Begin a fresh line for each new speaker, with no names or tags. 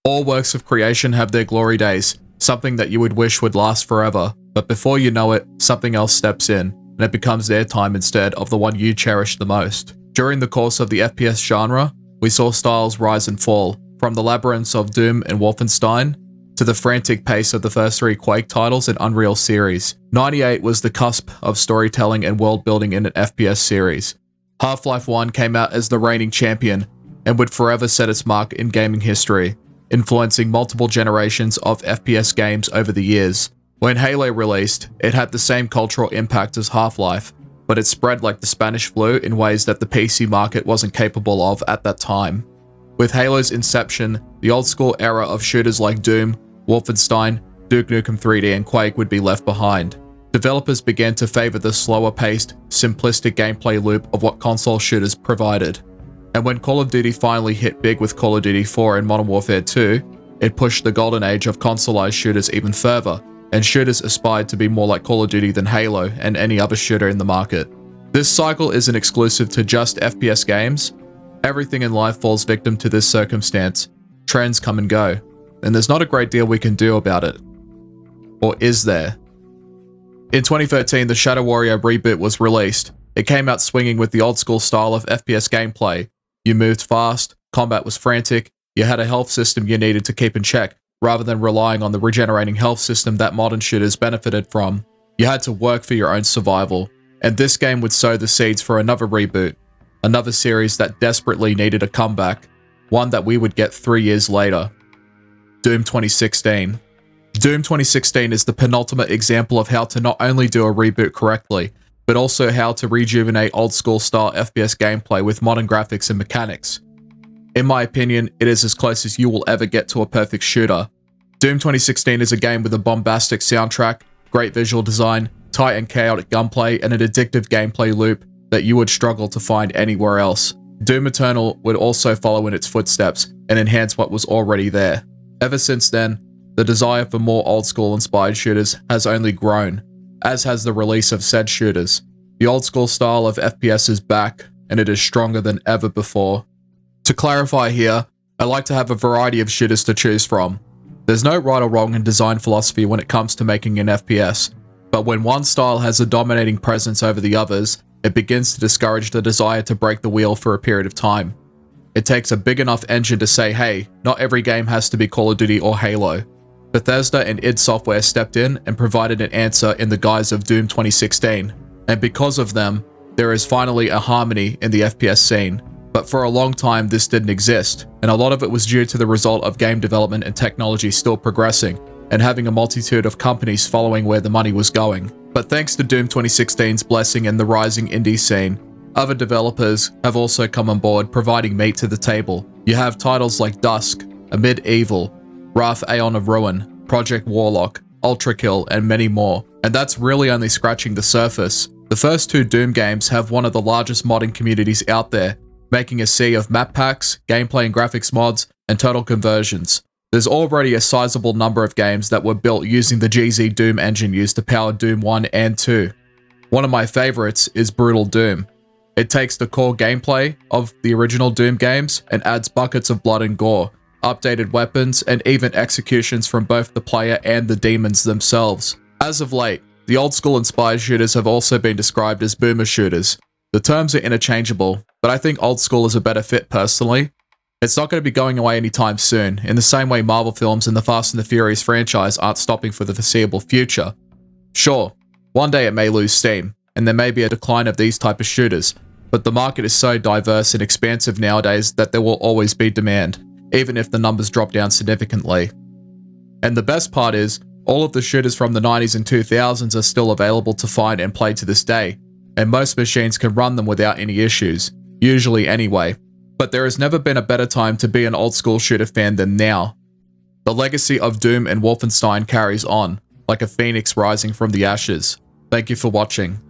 All works of creation have their glory days, something that you would wish would last forever, but before you know it, something else steps in, and it becomes their time instead of the one you cherish the most. During the course of the FPS genre, we saw styles rise and fall, from the labyrinths of Doom and Wolfenstein, to the frantic pace of the first 3 Quake titles and Unreal series. 98 was the cusp of storytelling and world building in an FPS series. Half-Life 1 came out as the reigning champion, and would forever set its mark in gaming history, influencing multiple generations of FPS games over the years. When Halo released, it had the same cultural impact as Half-Life, but it spread like the Spanish flu in ways that the PC market wasn't capable of at that time. With Halo's inception, the old-school era of shooters like Doom, Wolfenstein, Duke Nukem 3D, and Quake would be left behind. Developers began to favor the slower-paced, simplistic gameplay loop of what console shooters provided. And when Call of Duty finally hit big with Call of Duty 4 and Modern Warfare 2, it pushed the golden age of consoleized shooters even further, and shooters aspired to be more like Call of Duty than Halo and any other shooter in the market. This cycle isn't exclusive to just FPS games. Everything in life falls victim to this circumstance. Trends come and go, and there's not a great deal we can do about it. Or is there? In 2013, the Shadow Warrior Reboot was released. It came out swinging with the old-school style of FPS gameplay. You moved fast, combat was frantic, you had a health system you needed to keep in check, rather than relying on the regenerating health system that modern shooters benefited from. You had to work for your own survival, and this game would sow the seeds for another reboot, another series that desperately needed a comeback, one that we would get 3 years later. Doom 2016. Doom 2016 is the penultimate example of how to not only do a reboot correctly, but also how to rejuvenate old-school style FPS gameplay with modern graphics and mechanics. In my opinion, it is as close as you will ever get to a perfect shooter. Doom 2016 is a game with a bombastic soundtrack, great visual design, tight and chaotic gunplay, and an addictive gameplay loop that you would struggle to find anywhere else. Doom Eternal would also follow in its footsteps and enhance what was already there. Ever since then, the desire for more old-school inspired shooters has only grown, as has the release of said shooters. The old-school style of FPS is back, and it is stronger than ever before. To clarify here, I like to have a variety of shooters to choose from. There's no right or wrong in design philosophy when it comes to making an FPS, but when one style has a dominating presence over the others, it begins to discourage the desire to break the wheel for a period of time. It takes a big enough engine to say, hey, not every game has to be Call of Duty or Halo. Bethesda and id Software stepped in and provided an answer in the guise of Doom 2016, and because of them, there is finally a harmony in the FPS scene. But for a long time this didn't exist, and a lot of it was due to the result of game development and technology still progressing, and having a multitude of companies following where the money was going. But thanks to Doom 2016's blessing and the rising indie scene, other developers have also come on board providing meat to the table. You have titles like Dusk, Amid Evil, Wrath Aeon of Ruin, Project Warlock, Ultra Kill, and many more. And that's really only scratching the surface. The first 2 Doom games have one of the largest modding communities out there, making a sea of map packs, gameplay and graphics mods, and total conversions. There's already a sizable number of games that were built using the GZ Doom engine used to power Doom 1 and 2. One of my favorites is Brutal Doom. It takes the core gameplay of the original Doom games and adds buckets of blood and gore, updated weapons, and even executions from both the player and the demons themselves. As of late, the old school inspired shooters have also been described as boomer shooters. The terms are interchangeable, but I think old school is a better fit personally. It's not going to be going away anytime soon, in the same way Marvel films and the Fast and the Furious franchise aren't stopping for the foreseeable future. Sure, one day it may lose steam, and there may be a decline of these type of shooters, but the market is so diverse and expansive nowadays that there will always be demand, even if the numbers drop down significantly. And the best part is, all of the shooters from the 90s and 2000s are still available to find and play to this day, and most machines can run them without any issues, usually anyway. But there has never been a better time to be an old school shooter fan than now. The legacy of Doom and Wolfenstein carries on, like a phoenix rising from the ashes. Thank you for watching.